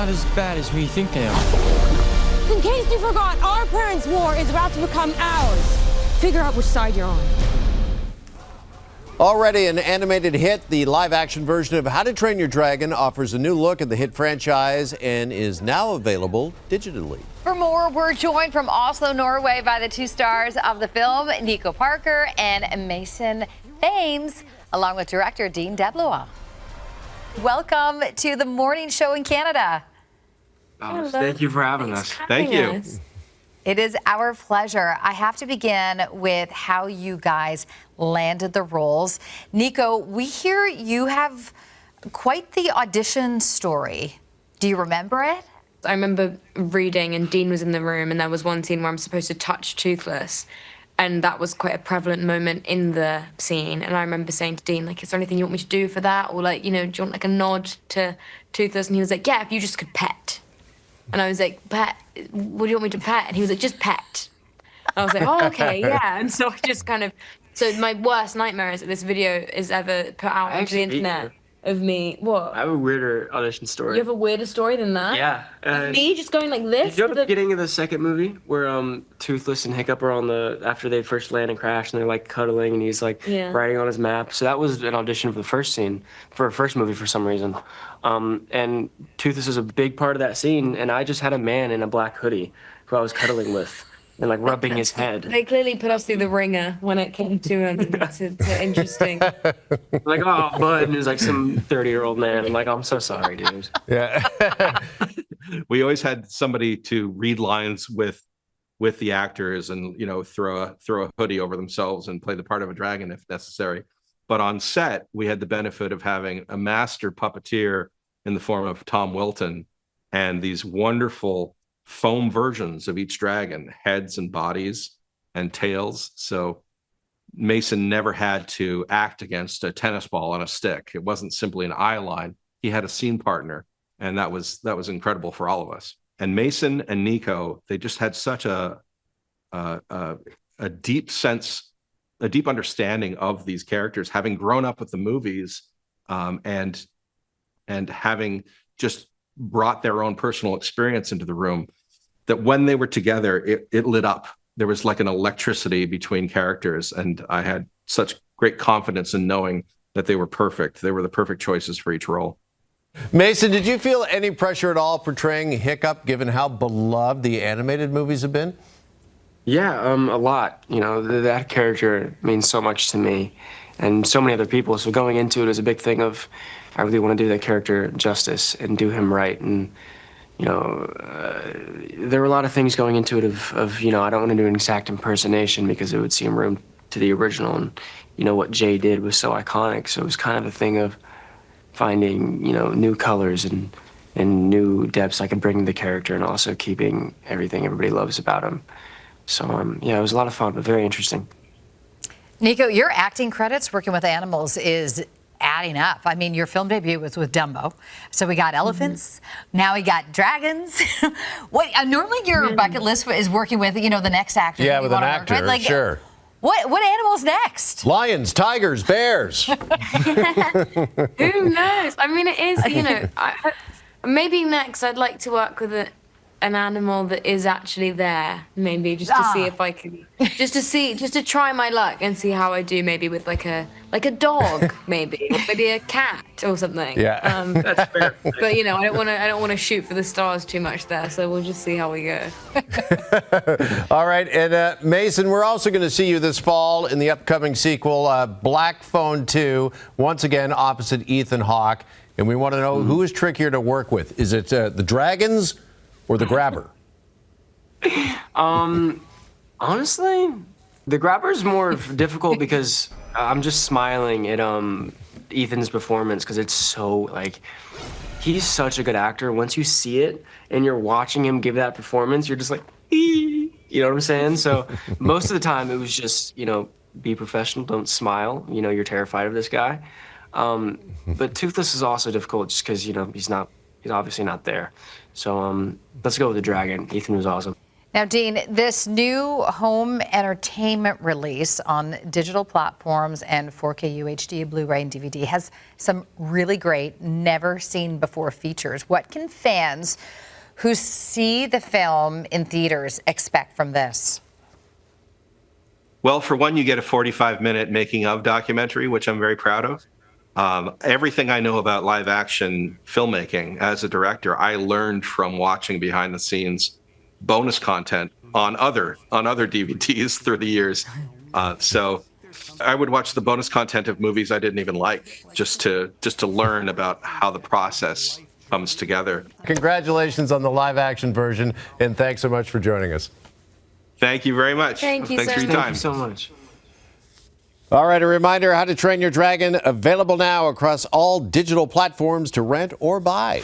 not as bad as we think they are. In case you forgot, our parents' war is about to become ours. Figure out which side you're on. Already an animated hit, the live-action version of How to Train Your Dragon offers a new look at the hit franchise and is now available digitally. For more, we're joined from Oslo, Norway by the two stars of the film, Nico Parker and Mason Thames, along with director Dean DeBlois. Welcome to the morning show in Canada. Oh, thank you for having us. Thank you. It is our pleasure. I have to begin with how you guys landed the roles. Nico, we hear you have quite the audition story. Do you remember it? I remember reading, and Dean was in the room, and there was one scene where I'm supposed to touch Toothless, and that was quite a prevalent moment in the scene. And I remember saying to Dean, like, is there anything you want me to do for that? Or, like, you know, do you want, like, a nod to Toothless? And he was like, yeah, if you just could pet. And I was like, pet? What do you want me to pet? And he was like, just pet. And I was like, oh, okay, yeah. And so I just kind of, so my worst nightmare is that this video is ever put out onto the internet of me. What? I have a weirder audition story. You have a weirder story than that? Yeah. Of me just going like this? You know the beginning of the second movie where Toothless and Hiccup are on after they first land and crash and they're like cuddling and he's like writing on his map. So that was an audition for the first scene, for a first movie for some reason. And Toothless is a big part of that scene, and I just had a man in a black hoodie who I was cuddling with and like rubbing his head. They clearly put us through the ringer when it came to interesting. Like, oh, bud, and it was like some 30-year-old man. I'm like, I'm so sorry, dude. Yeah. We always had somebody to read lines with the actors and, you know, throw a hoodie over themselves and play the part of a dragon if necessary. But on set, we had the benefit of having a master puppeteer in the form of Tom Wilton and these wonderful foam versions of each dragon, heads and bodies and tails. So Mason never had to act against a tennis ball on a stick. It wasn't simply an eye line. He had a scene partner, and that was incredible for all of us. And Mason and Nico, they just had such a deep sense, a deep understanding of these characters, having grown up with the movies, and having just brought their own personal experience into the room, that when they were together, it lit up. There was like an electricity between characters, and I had such great confidence in knowing that they were perfect. They were the perfect choices for each role. Mason, did you feel any pressure at all portraying Hiccup, given how beloved the animated movies have been? Yeah, a lot. You know, that character means so much to me and so many other people. So going into it is a big thing of, I really want to do that character justice and do him right. And, you know, there were a lot of things going into it of, you know, I don't want to do an exact impersonation because it would seem rude to the original. And, you know, what Jay did was so iconic. So it was kind of a thing of finding, you know, new colors and new depths I could bring to the character and also keeping everything everybody loves about him. So, yeah, it was a lot of fun, but very interesting. Nico, your acting credits working with animals is adding up. I mean, your film debut was with Dumbo. So we got elephants. Now we got dragons. What normally your bucket list is working with, you know, the next actor. Yeah, with an actor, like, sure. What animal's next? Lions, tigers, bears. Who knows? I mean, it is, you know, maybe next I'd like to work with an animal that is actually there, maybe just to see if I can, just to try my luck and see how I do, maybe with like a dog, maybe, or maybe a cat or something. Yeah, that's fair. But you know, I don't want to shoot for the stars too much there, so we'll just see how we go. All right, and Mason, we're also going to see you this fall in the upcoming sequel, Black Phone 2, once again opposite Ethan Hawke, and we want to know who is trickier to work with. Is it the dragons or the grabber? Honestly, the grabber's more difficult because I'm just smiling at Ethan's performance because it's so, like, he's such a good actor. Once you see it and you're watching him give that performance, you're just like, ee! You know what I'm saying? So most of the time it was just, you know, be professional, don't smile. You know, you're terrified of this guy. But Toothless is also difficult just because, you know, he's obviously not there. So let's go with the dragon. Ethan was awesome. Now, Dean, this new home entertainment release on digital platforms and 4K UHD, Blu-ray, and DVD has some really great, never-seen-before features. What can fans who see the film in theaters expect from this? Well, for one, you get a 45-minute making-of documentary, which I'm very proud of. Everything I know about live-action filmmaking as a director, I learned from watching behind-the-scenes bonus content on other DVDs through the years. So I would watch the bonus content of movies I didn't even like, just to learn about how the process comes together. Congratulations on the live action version, and thanks so much for joining us. Thank you very much. Thank you Thanks so for your much. time. Thank you so much. All right, a reminder, How to Train Your Dragon, available now across all digital platforms to rent or buy.